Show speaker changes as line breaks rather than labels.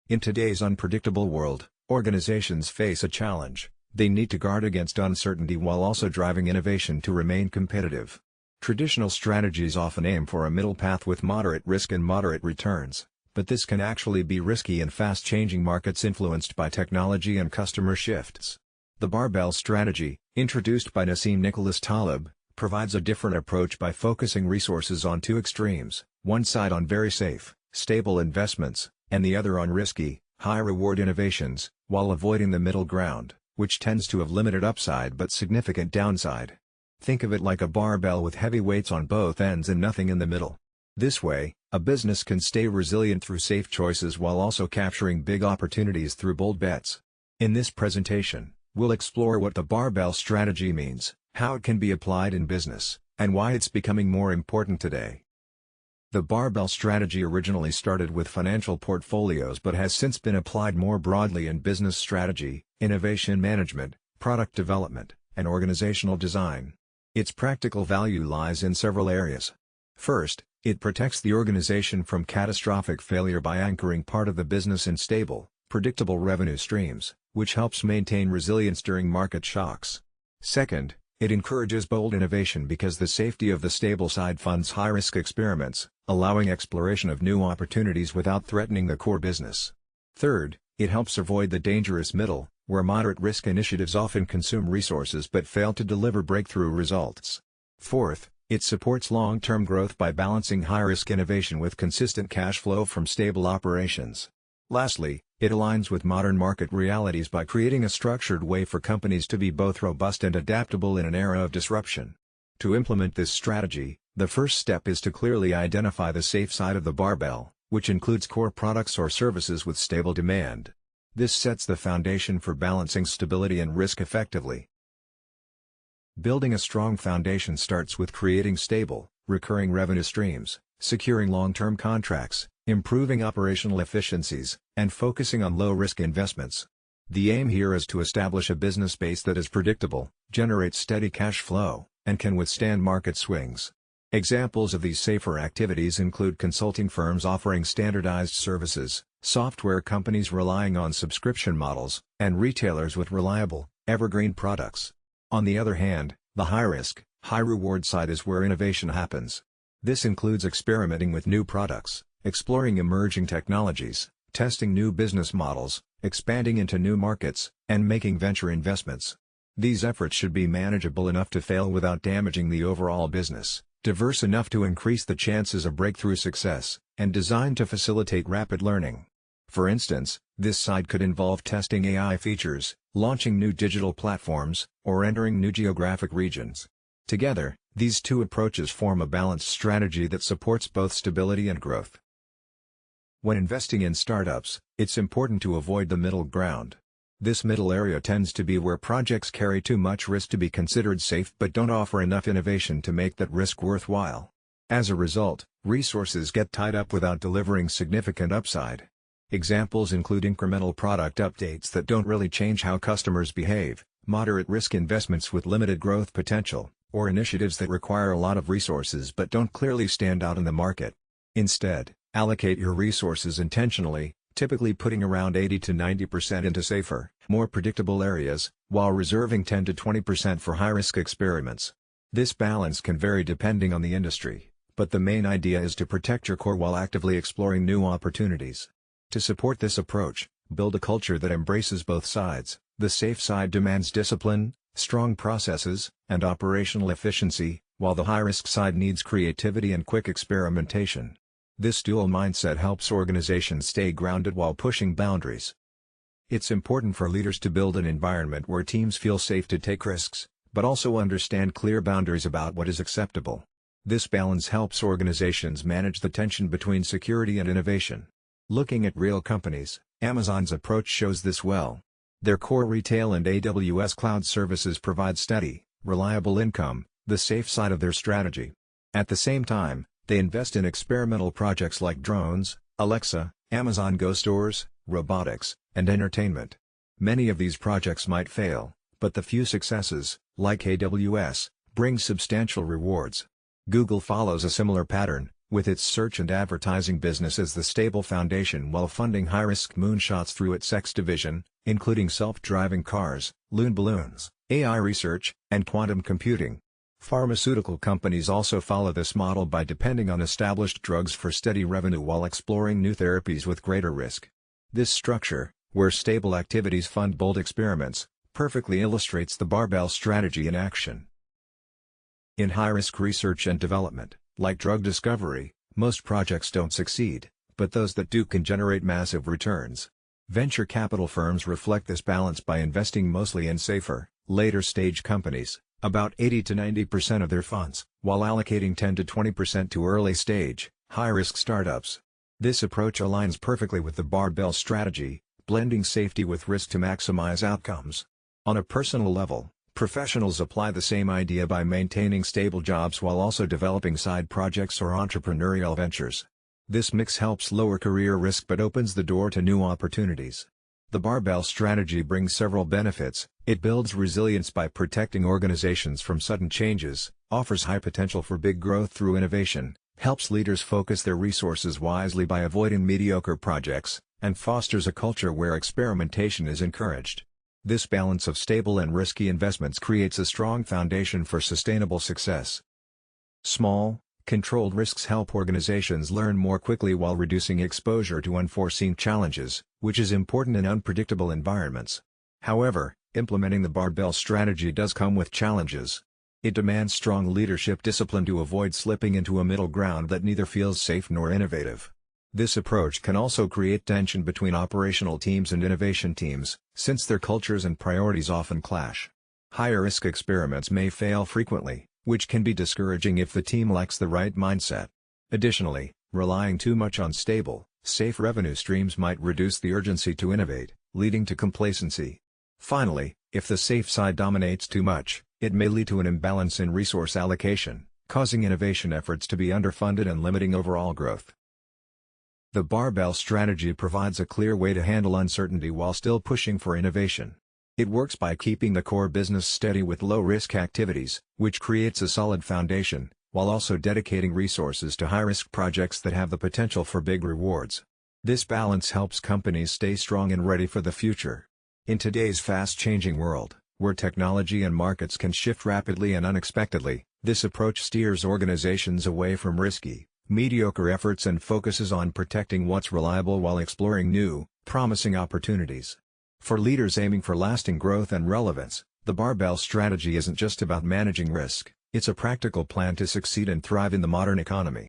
In today's unpredictable world, organizations face a challenge. They need to guard against uncertainty while also driving innovation to remain competitive. Traditional strategies often aim for a middle path with moderate risk and moderate returns, but this can actually be risky in fast-changing markets influenced by technology and customer shifts. The barbell strategy, introduced by Nassim Nicholas Taleb, provides a different approach by focusing resources on two extremes, one side on very safe, stable investments, and the other on risky, high-reward innovations, while avoiding the middle ground, which tends to have limited upside but significant downside. Think of it like a barbell with heavy weights on both ends and nothing in the middle. This way, a business can stay resilient through safe choices while also capturing big opportunities through bold bets. In this presentation, we'll explore what the barbell strategy means, how it can be applied in business, and why it's becoming more important today. The barbell strategy originally started with financial portfolios but has since been applied more broadly in business strategy, innovation management, product development, and organizational design. Its practical value lies in several areas. First, it protects the organization from catastrophic failure by anchoring part of the business in stable, predictable revenue streams, which helps maintain resilience during market shocks. Second, it encourages bold innovation because the safety of the stable side funds high-risk experiments, allowing exploration of new opportunities without threatening the core business. Third, it helps avoid the dangerous middle, where moderate-risk initiatives often consume resources but fail to deliver breakthrough results. Fourth, it supports long-term growth by balancing high-risk innovation with consistent cash flow from stable operations. Lastly, it aligns with modern market realities by creating a structured way for companies to be both robust and adaptable in an era of disruption. To implement this strategy, the first step is to clearly identify the safe side of the barbell, which includes core products or services with stable demand. This sets the foundation for balancing stability and risk effectively. Building a strong foundation starts with creating stable, recurring revenue streams, securing long-term contracts, improving operational efficiencies, and focusing on low-risk investments. The aim here is to establish a business base that is predictable, generates steady cash flow, and can withstand market swings. Examples of these safer activities include consulting firms offering standardized services, software companies relying on subscription models, and retailers with reliable, evergreen products. On the other hand, the high-risk, high-reward side is where innovation happens. This includes experimenting with new products, exploring emerging technologies, testing new business models, expanding into new markets, and making venture investments. These efforts should be manageable enough to fail without damaging the overall business, diverse enough to increase the chances of breakthrough success, and designed to facilitate rapid learning. For instance, this side could involve testing AI features, launching new digital platforms, or entering new geographic regions. Together, these two approaches form a balanced strategy that supports both stability and growth. When investing in startups, it's important to avoid the middle ground. This middle area tends to be where projects carry too much risk to be considered safe but don't offer enough innovation to make that risk worthwhile. As a result, resources get tied up without delivering significant upside. Examples include incremental product updates that don't really change how customers behave, moderate risk investments with limited growth potential, or initiatives that require a lot of resources but don't clearly stand out in the market. Instead, allocate your resources intentionally, typically putting around 80 to 90% into safer, more predictable areas, while reserving 10 to 20% for high-risk experiments. This balance can vary depending on the industry, but the main idea is to protect your core while actively exploring new opportunities. To support this approach, build a culture that embraces both sides. The safe side demands discipline, strong processes, and operational efficiency, while the high-risk side needs creativity and quick experimentation. This dual mindset helps organizations stay grounded while pushing boundaries. It's important for leaders to build an environment where teams feel safe to take risks, but also understand clear boundaries about what is acceptable. This balance helps organizations manage the tension between security and innovation. Looking at real companies, Amazon's approach shows this well. Their core retail and AWS cloud services provide steady, reliable income, the safe side of their strategy. At the same time, they invest in experimental projects like drones, Alexa, Amazon Go stores, robotics, and entertainment. Many of these projects might fail, but the few successes, like AWS, bring substantial rewards. Google follows a similar pattern, with its search and advertising business as the stable foundation while funding high-risk moonshots through its X division, including self-driving cars, loon balloons, AI research, and quantum computing. Pharmaceutical companies also follow this model by depending on established drugs for steady revenue while exploring new therapies with greater risk. This structure, where stable activities fund bold experiments, perfectly illustrates the barbell strategy in action. In high-risk research and development, like drug discovery, most projects don't succeed, but those that do can generate massive returns. Venture capital firms reflect this balance by investing mostly in safer, later-stage companies, about 80 to 90% of their funds, while allocating 10 to 20% to early-stage, high-risk startups. This approach aligns perfectly with the barbell strategy, blending safety with risk to maximize outcomes. On a personal level, professionals apply the same idea by maintaining stable jobs while also developing side projects or entrepreneurial ventures. This mix helps lower career risk but opens the door to new opportunities. The barbell strategy brings several benefits. It builds resilience by protecting organizations from sudden changes, offers high potential for big growth through innovation, helps leaders focus their resources wisely by avoiding mediocre projects, and fosters a culture where experimentation is encouraged. This balance of stable and risky investments creates a strong foundation for sustainable success. Small, controlled risks help organizations learn more quickly while reducing exposure to unforeseen challenges, which is important in unpredictable environments. However, implementing the barbell strategy does come with challenges. It demands strong leadership discipline to avoid slipping into a middle ground that neither feels safe nor innovative. This approach can also create tension between operational teams and innovation teams, since their cultures and priorities often clash. Higher-risk experiments may fail frequently, which can be discouraging if the team lacks the right mindset. Additionally, relying too much on stable, safe revenue streams might reduce the urgency to innovate, leading to complacency. Finally, if the safe side dominates too much, it may lead to an imbalance in resource allocation, causing innovation efforts to be underfunded and limiting overall growth. The barbell strategy provides a clear way to handle uncertainty while still pushing for innovation. It works by keeping the core business steady with low-risk activities, which creates a solid foundation, while also dedicating resources to high-risk projects that have the potential for big rewards. This balance helps companies stay strong and ready for the future. In today's fast-changing world, where technology and markets can shift rapidly and unexpectedly, this approach steers organizations away from risky, mediocre efforts and focuses on protecting what's reliable while exploring new, promising opportunities. For leaders aiming for lasting growth and relevance, the barbell strategy isn't just about managing risk, it's a practical plan to succeed and thrive in the modern economy.